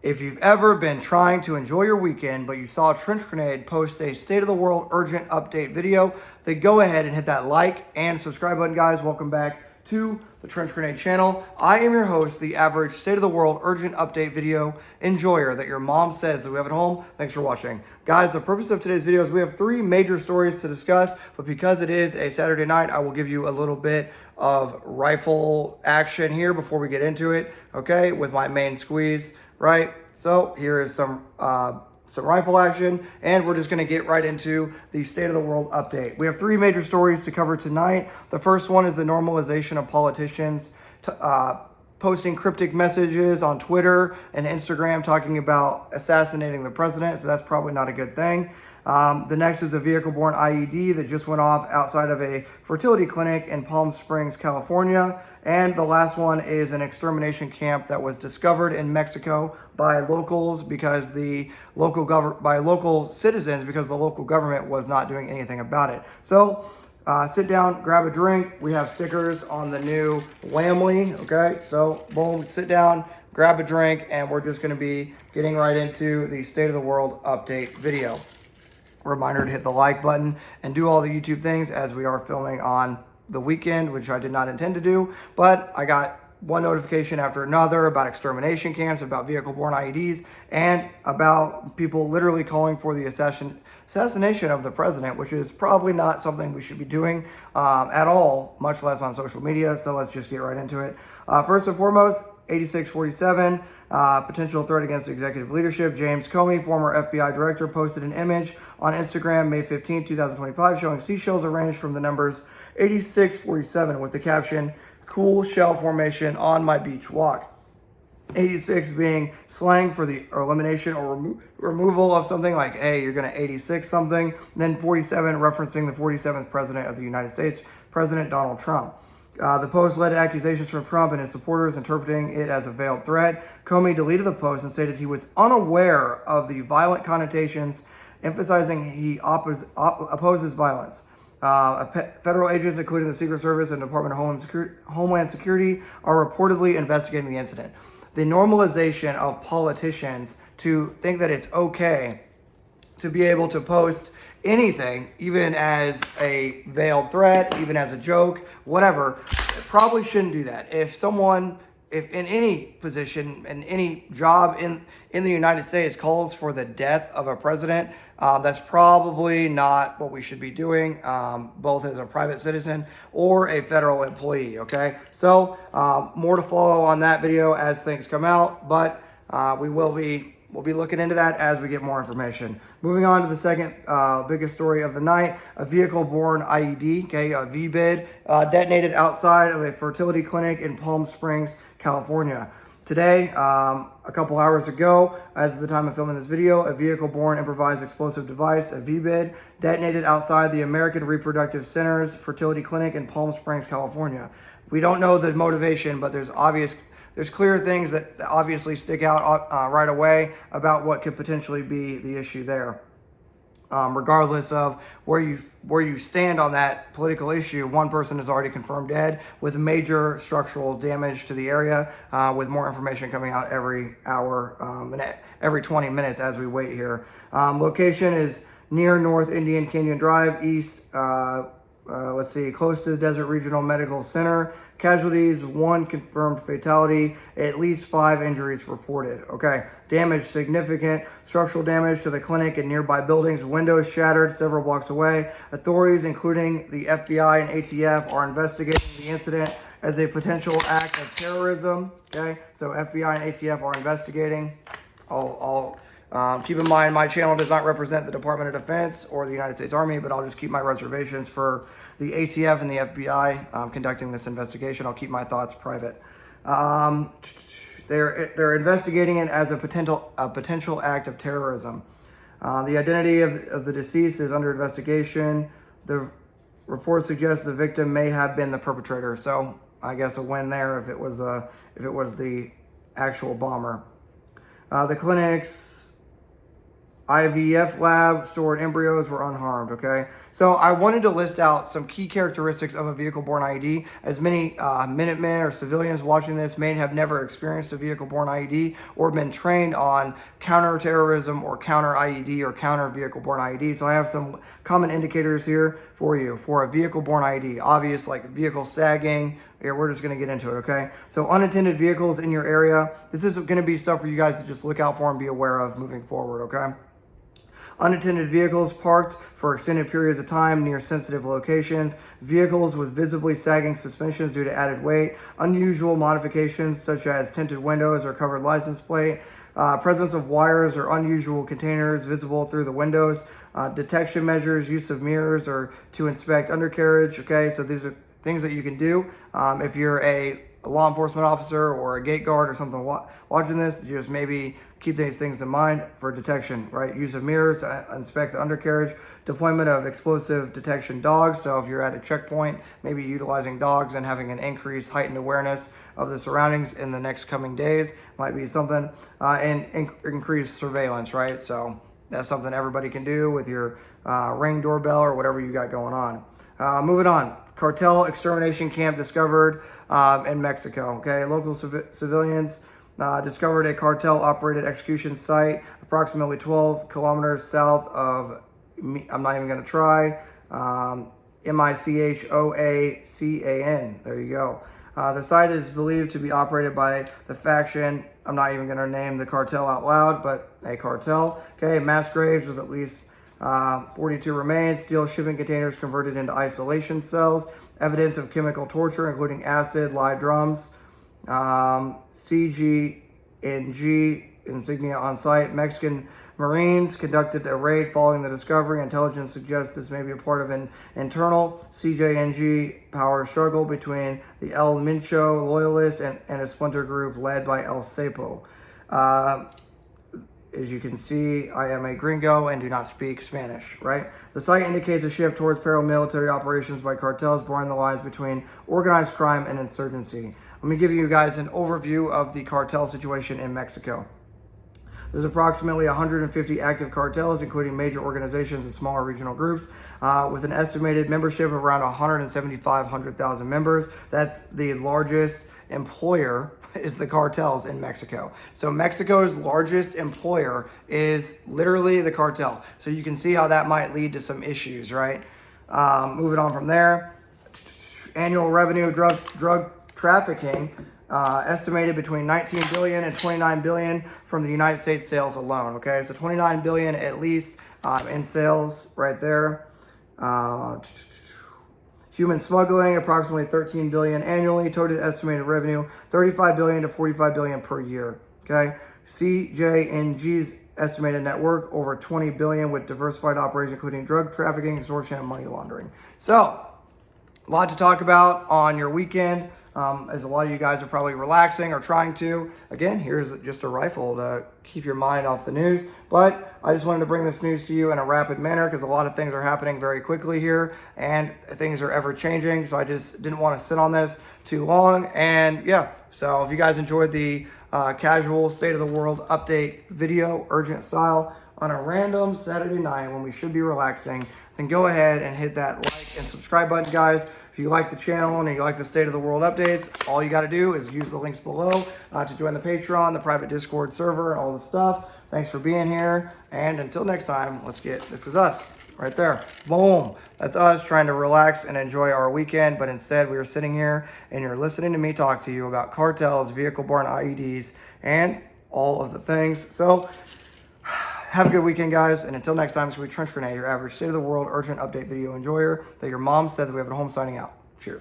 If you've ever been trying to enjoy your weekend, but you saw Trench Grenade post a state of the world urgent update video, then go ahead and hit that like and subscribe button, guys. Welcome back to the Trench Grenade channel. I am your host, the average state of the world urgent update video enjoyer that your mom says that we have at home. Thanks for watching. Guys, the purpose of today's video is we have three major stories to discuss, but because it is a Saturday night, I will give you a little bit of rifle action here before we get into it, okay, with my main squeeze. Right, so here is some rifle action, and we're just going to get right into the state of the world update. We have three major stories to cover tonight. The first one is the normalization of politicians posting cryptic messages on Twitter and Instagram talking about assassinating the president, so that's probably not a good thing. The next is a vehicle-borne IED that just went off outside of a fertility clinic in Palm Springs, California. And the last one is an extermination camp that was discovered in Mexico by locals because the local citizens because the local government was not doing anything about it. So sit down, grab a drink. We have stickers on the new Lamley. Okay, so boom, sit down, grab a drink, and we're just going to be getting right into the state of the world update video. Reminder to hit the like button and do all the YouTube things as we are filming on the weekend, which I did not intend to do, but I got one notification after another about extermination camps, about vehicle-borne IEDs, and about people literally calling for the assassination of the president, which is probably not something we should be doing at all, much less on social media. So let's just get right into it. First and foremost, 8647, potential threat against executive leadership. James Comey, former FBI director, posted an image on Instagram May 15, 2025, showing seashells arranged from the numbers 8647 with the caption, "Cool shell formation on my beach walk." 86 being slang for the elimination or removal of something, like, hey, you're going to 86 something. And then 47 referencing the 47th president of the United States, President Donald Trump. The post led to accusations from Trump and his supporters interpreting it as a veiled threat. Comey deleted the post and stated he was unaware of the violent connotations, emphasizing he opposes violence. Federal agents, including the Secret Service and Department of Homeland Security, are reportedly investigating the incident. The normalization of politicians to think that it's okay to be able to post anything, even as a veiled threat, even as a joke, whatever, probably shouldn't do that. If in any position, in any job in the United States calls for the death of a president, that's probably not what we should be doing, both as a private citizen or a federal employee, okay? So more to follow on that video as things come out, but we'll be looking into that as we get more information. Moving on to the second biggest story of the night, a vehicle-borne IED, okay, a VBID, detonated outside of a fertility clinic in Palm Springs, California. Today, a couple hours ago, as of the time of filming this video, a vehicle-borne improvised explosive device, a VBID, detonated outside the American Reproductive Center's fertility clinic in Palm Springs, California. We don't know the motivation, but there's clear things that obviously stick out right away about what could potentially be the issue there. Regardless of where you stand on that political issue, one person is already confirmed dead with major structural damage to the area, with more information coming out every hour, every 20 minutes as we wait here. Location is near North Indian Canyon Drive, east, close to the Desert Regional Medical Center. Casualties, 1 confirmed fatality, at least 5 injuries reported. Okay, damage significant. Structural damage to the clinic and nearby buildings. Windows shattered several blocks away. Authorities, including the FBI and ATF, are investigating the incident as a potential act of terrorism. Okay, so FBI and ATF are investigating. Keep in mind, my channel does not represent the Department of Defense or the United States Army, but I'll just keep my reservations for the ATF and the FBI conducting this investigation. I'll keep my thoughts private. They're investigating it as a potential act of terrorism. The identity of the deceased is under investigation. The report suggests the victim may have been the perpetrator. So I guess a win there if it was the actual bomber. The clinic's IVF lab stored embryos were unharmed, okay? So I wanted to list out some key characteristics of a vehicle-borne IED. As many Minutemen or civilians watching this may have never experienced a vehicle-borne IED or been trained on counterterrorism or counter IED or counter vehicle-borne IED. So I have some common indicators here for you for a vehicle-borne IED. Obvious, like vehicle sagging. Here, we're just going to get into it, okay? So unattended vehicles in your area. This is going to be stuff for you guys to just look out for and be aware of moving forward, okay? Unattended vehicles parked for extended periods of time near sensitive locations, vehicles with visibly sagging suspensions due to added weight, unusual modifications such as tinted windows or covered license plate, presence of wires or unusual containers visible through the windows, detection measures, use of mirrors or to inspect undercarriage, okay? So these are things that you can do if you're a law enforcement officer or a gate guard or something watching this. You just maybe keep these things in mind for detection, right? Use of mirrors, inspect the undercarriage, deployment of explosive detection dogs. So if you're at a checkpoint, maybe utilizing dogs and having an increased heightened awareness of the surroundings in the next coming days might be something, and increased surveillance, right? So that's something everybody can do with your Ring doorbell or whatever you got going on. Moving on, cartel extermination camp discovered in Mexico. Okay, local civilians discovered a cartel-operated execution site approximately 12 kilometers south of, I'm not even going to try, Michoacan. There you go. The site is believed to be operated by the faction, I'm not even going to name the cartel out loud, but a cartel. Okay, mass graves with at least 42 remains, steel shipping containers converted into isolation cells, evidence of chemical torture, including acid, live drums, CGNG insignia on site. Mexican Marines conducted a raid following the discovery. Intelligence suggests this may be a part of an internal CJNG power struggle between the El Mincho loyalists and a splinter group led by El Sapo. As you can see, I am a gringo and do not speak Spanish, right? The site indicates a shift towards paramilitary operations by cartels, blurring the lines between organized crime and insurgency. Let me give you guys an overview of the cartel situation in Mexico. There's approximately 150 active cartels, including major organizations and smaller regional groups, with an estimated membership of around 175,000 members. That's the largest employer is the cartels in Mexico. So Mexico's largest employer is literally the cartel. So you can see how that might lead to some issues, right? Moving on from there, annual revenue drug trafficking estimated between 19 billion and 29 billion from the United States sales alone. Okay, so 29 billion at least in sales right there. Human smuggling, approximately 13 billion annually. Total estimated revenue, 35 billion to 45 billion per year. Okay, CJNG's estimated net worth over 20 billion with diversified operations, including drug trafficking, extortion, and money laundering. So, a lot to talk about on your weekend. As a lot of you guys are probably relaxing or trying to. Again, here's just a rifle to keep your mind off the news. But I just wanted to bring this news to you in a rapid manner because a lot of things are happening very quickly here and things are ever changing. So I just didn't want to sit on this too long. And yeah, so if you guys enjoyed the casual state of the world update video, urgent style, on a random Saturday night when we should be relaxing, then go ahead and hit that like and subscribe button, guys. If you like the channel and you like the state of the world updates, all you got to do is use the links below to join the Patreon, the private Discord server, and all the stuff. Thanks for being here. And until next time, this is us right there. Boom. That's us trying to relax and enjoy our weekend. But instead, we are sitting here and you're listening to me talk to you about cartels, vehicle-borne IEDs, and all of the things. So have a good weekend, guys. And until next time, it's going to be Trench Grenade, your average state of the world urgent update video enjoyer that your mom said that we have at home signing out. Cheers.